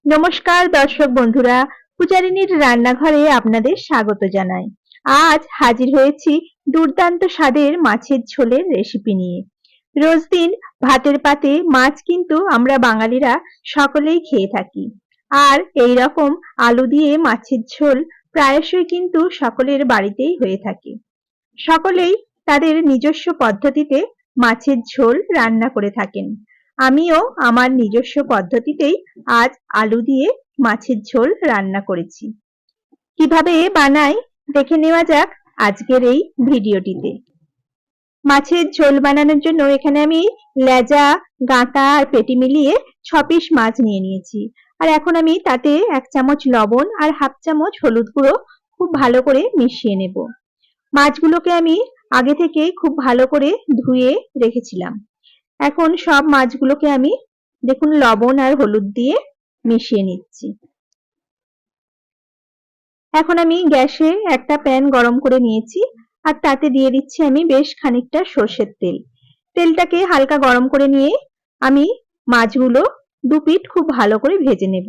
নমস্কার দর্শক বন্ধুরা, পূজারিনীর রান্নাঘরে আপনাদের স্বাগত জানাই। আজ হাজির হয়েছি দুর্দান্ত স্বাদের মাছের ঝোলের রেসিপি নিয়ে। রোজ দিন ভাতের পাতে মাছ কিন্তু আমরা বাঙালিরা সকলেই খেয়ে থাকি। আর এই রকম আলু দিয়ে মাছের ঝোল প্রায়শই কিন্তু সকলের বাড়িতেই হয়ে থাকে। সকলেই তাদের নিজস্ব পদ্ধতিতে মাছের ঝোল রান্না করে থাকেন। আমিও আমার নিজস্ব পদ্ধতিতেই আজ আলু দিয়ে মাছের ঝোল রান্না করেছি। কিভাবে বানাই দেখে নেওয়া যাক আজকের এই ভিডিওটিতে। মাছের ঝোল বানানোর জন্য এখানে আমি লেজা, গাঁটা আর পেটি মিলিয়ে 6 পিস মাছ নিয়ে নিয়েছি। আর এখন আমি তাতে 1 চামচ লবণ আর হাফ চামচ হলুদ গুঁড়ো খুব ভালো করে মিশিয়ে নেব। মাছগুলোকে আমি আগে থেকে খুব ভালো করে ধুয়ে রেখেছিলাম। এখন সব মাছগুলোকে আমি দেখুন লবণ আর হলুদ দিয়ে মিশিয়ে নিচ্ছি। এখন আমি গ্যাসে একটা প্যান গরম করে নিয়েছি আর তাতে দিয়ে দিচ্ছি আমি বেশ খানিকটা সর্ষের তেল। তেলটাকে হালকা গরম করে নিয়ে আমি মাছগুলো দু পিঠ খুব ভালো করে ভেজে নেব।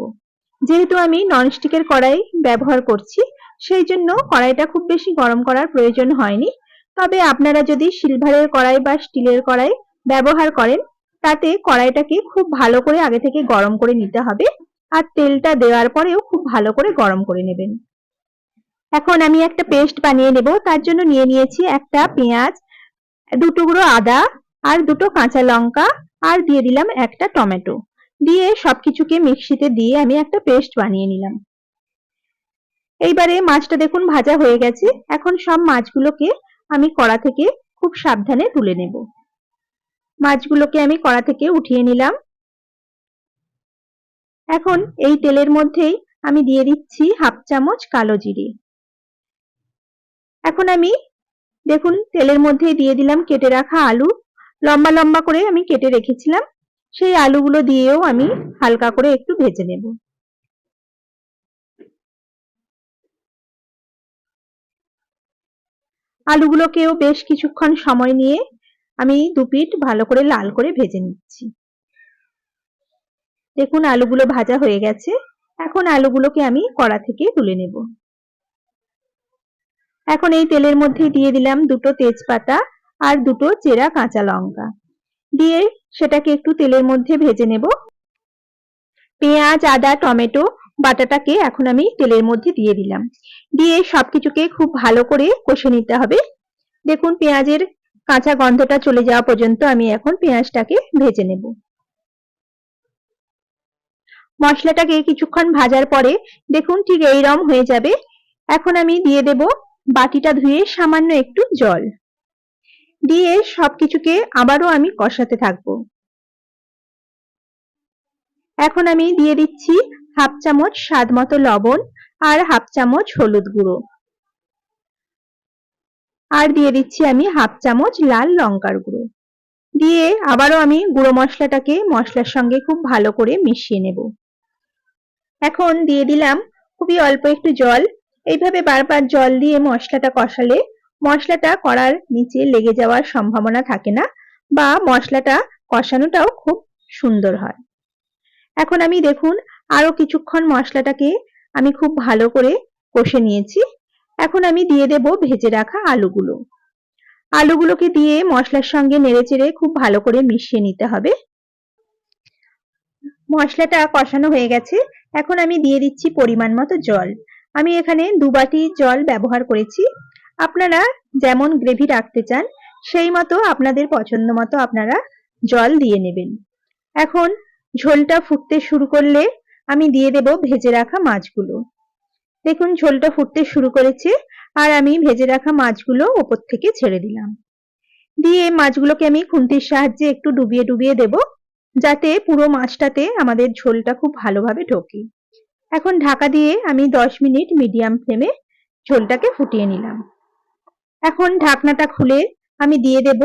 যেহেতু আমি ননস্টিকের কড়াই ব্যবহার করছি, সেই জন্য কড়াইটা খুব বেশি গরম করার প্রয়োজন হয়নি। তবে আপনারা যদি সিলভারের কড়াই বা স্টিলের কড়াই ব্যবহার করেন, তাতে কড়াইটাকে খুব ভালো করে আগে থেকে গরম করে নিতে হবে আর তেলটা দেওয়ার পরেও খুব ভালো করে গরম করে নেবেন। এখন আমি একটা পেস্ট বানিয়ে নেব। তার জন্য নিয়ে নিয়েছি একটা পেঁয়াজ, 2 টুকরো আদা আর 2টো কাঁচা লঙ্কা আর দিয়ে দিলাম একটা টমেটো। দিয়ে সবকিছুকে মিক্সিতে দিয়ে আমি একটা পেস্ট বানিয়ে নিলাম। এইবারে মাছটা দেখুন ভাজা হয়ে গেছে। এখন সব মাছগুলোকে আমি কড়া থেকে খুব সাবধানে তুলে নেব। মাছগুলোকে আমি কড়া থেকে উঠিয়ে নিলাম। এখন এই তেলের মধ্যেই আমি দিয়ে দিচ্ছি হাফ চামচ কালো জিরে। এখন আমি দেখুন তেলের মধ্যেই দিয়ে দিলাম কেটে রাখা আলু। লম্বা লম্বা করে আমি কেটে রেখেছিলাম। সেই আলুগুলো দিয়েও আমি হালকা করে একটু ভেজে নেব। আলুগুলোকেও বেশ কিছুক্ষণ সময় নিয়ে আমি দু পিঠ ভালো করে লাল করে ভেজে নিচ্ছি। দেখুন আলুগুলো ভাজা হয়ে গেছে। এখন আলুগুলোকে আমি কড়া থেকে তুলে নেব। এখন এই তেলের মধ্যে দিয়ে দিলাম 2টো তেজপাতা আর 2টো চেরা কাঁচা লঙ্কা। দিয়ে সেটাকে একটু তেলের মধ্যে ভেজে নেব। পেঁয়াজ, আদা, টমেটো বাটাটাকে এখন আমি তেলের মধ্যে দিয়ে দিলাম। দিয়ে সবকিছুকে খুব ভালো করে কষে নিতে হবে। দেখুন পেঁয়াজের কাঁচা গন্ধটা চলে যাওয়া পর্যন্ত আমি এখন পেঁয়াজটাকে ভেজে নেব। মশলাটাকে কিছুক্ষণ ভাজার পরে দেখুন ঠিক এইরকম হয়ে যাবে। এখন আমি দিয়ে দেব বাটিটা ধুয়ে সামান্য একটু জল। দিয়ে সবকিছুকে আবারও আমি কষাতে থাকবো। এখন আমি দিয়ে দিচ্ছি হাফ চামচ স্বাদ মতো লবণ আর হাফ চামচ হলুদ গুঁড়ো। আর দিয়ে দিচ্ছি আমি হাফ চামচ লাল লঙ্কার গুঁড়ো। দিয়ে আবারও আমি গুঁড়ো মশলাটাকে মশলার সঙ্গে খুব ভালো করে মিশিয়ে নেব। এখন দিয়ে দিলাম খুবই অল্প একটু জল। এইভাবে বারবার জল দিয়ে মশলাটা কষালে মশলাটা কড়ার নিচে লেগে যাওয়ার সম্ভাবনা থাকে না বা মশলাটা কষানোটাও খুব সুন্দর হয়। এখন আমি দেখুন আরো কিছুক্ষণ মশলাটাকে আমি খুব ভালো করে কষে নিয়েছি। এখন আমি দিয়ে দেব ভেজে রাখা আলুগুলো। আলুগুলোকে দিয়ে মশলার সঙ্গে নেড়েচেড়ে খুব ভালো করে মিশিয়ে নিতে হবে। মশলাটা কষানো হয়ে গেছে। এখন আমি দিয়ে দিচ্ছি পরিমাণ মতো জল। আমি এখানে 2 বাটি জল ব্যবহার করেছি। আপনারা যেমন গ্রেভি রাখতে চান সেই মতো আপনাদের পছন্দ মতো আপনারা জল দিয়ে নেবেন। এখন ঝোলটা ফুটতে শুরু করলে আমি দিয়ে দেব ভেজে রাখা মাছগুলো। দেখুন ঝোলটা ফুটতে শুরু করেছে আর আমি ভেজে রাখা মাছগুলো ওপর থেকে ছেড়ে দিলাম। দিয়ে মাছগুলোকে আমি খুন্তির সাহায্যে একটু ডুবিয়ে ডুবিয়ে দেব, যাতে পুরো মাছটাতে আমাদের ঝোলটা খুব ভালোভাবে ঢোকে। এখন ঢাকা দিয়ে আমি 10 মিনিট মিডিয়াম ফ্লেমে ঝোলটাকে ফুটিয়ে নিলাম। এখন ঢাকনাটা খুলে আমি দিয়ে দেব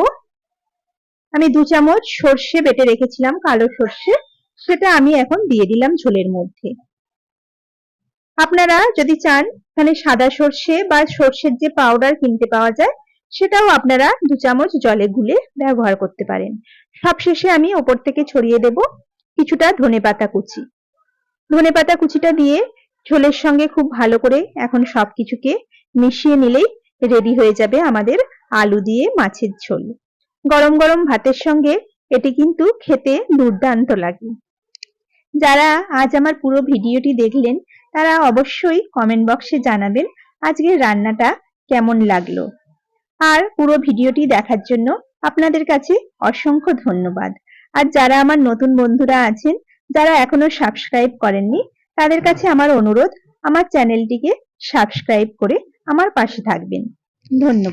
আমি 2 চামচ সর্ষে বেটে রেখেছিলাম, কালো সর্ষে, সেটা আমি এখন দিয়ে দিলাম ঝোলের মধ্যে। আপনারা যদি চান এখানে সাদা সর্ষে বা সর্ষের যে পাউডার কিনতে পাওয়া যায় সেটাও আপনারা 2 চামচ জলে গুলে ব্যবহার করতে পারেন। সবশেষে আমি ওপর থেকে ছড়িয়ে দেব কিছুটা ধনেপাতা কুচি। ধনেপাতা কুচিটা দিয়ে ঝোলের সঙ্গে খুব ভালো করে এখন সবকিছুকে মিশিয়ে নিলেই রেডি হয়ে যাবে আমাদের আলু দিয়ে মাছের ঝোল। গরম গরম ভাতের সঙ্গে এটি কিন্তু খেতে দুর্দান্ত লাগে। যারা আজ আমার পুরো ভিডিওটি দেখলেন তারা অবশ্যই কমেন্ট বক্সে জানাবেন আজকের রান্নাটা কেমন লাগলো। আর পুরো ভিডিওটি দেখার জন্য আপনাদের কাছে অসংখ্য ধন্যবাদ। আর যারা আমার নতুন বন্ধুরা আছেন, যারা এখনো সাবস্ক্রাইব করেননি, তাদের কাছে আমার অনুরোধ আমার চ্যানেলটিকে সাবস্ক্রাইব করে আমার পাশে থাকবেন। ধন্যবাদ।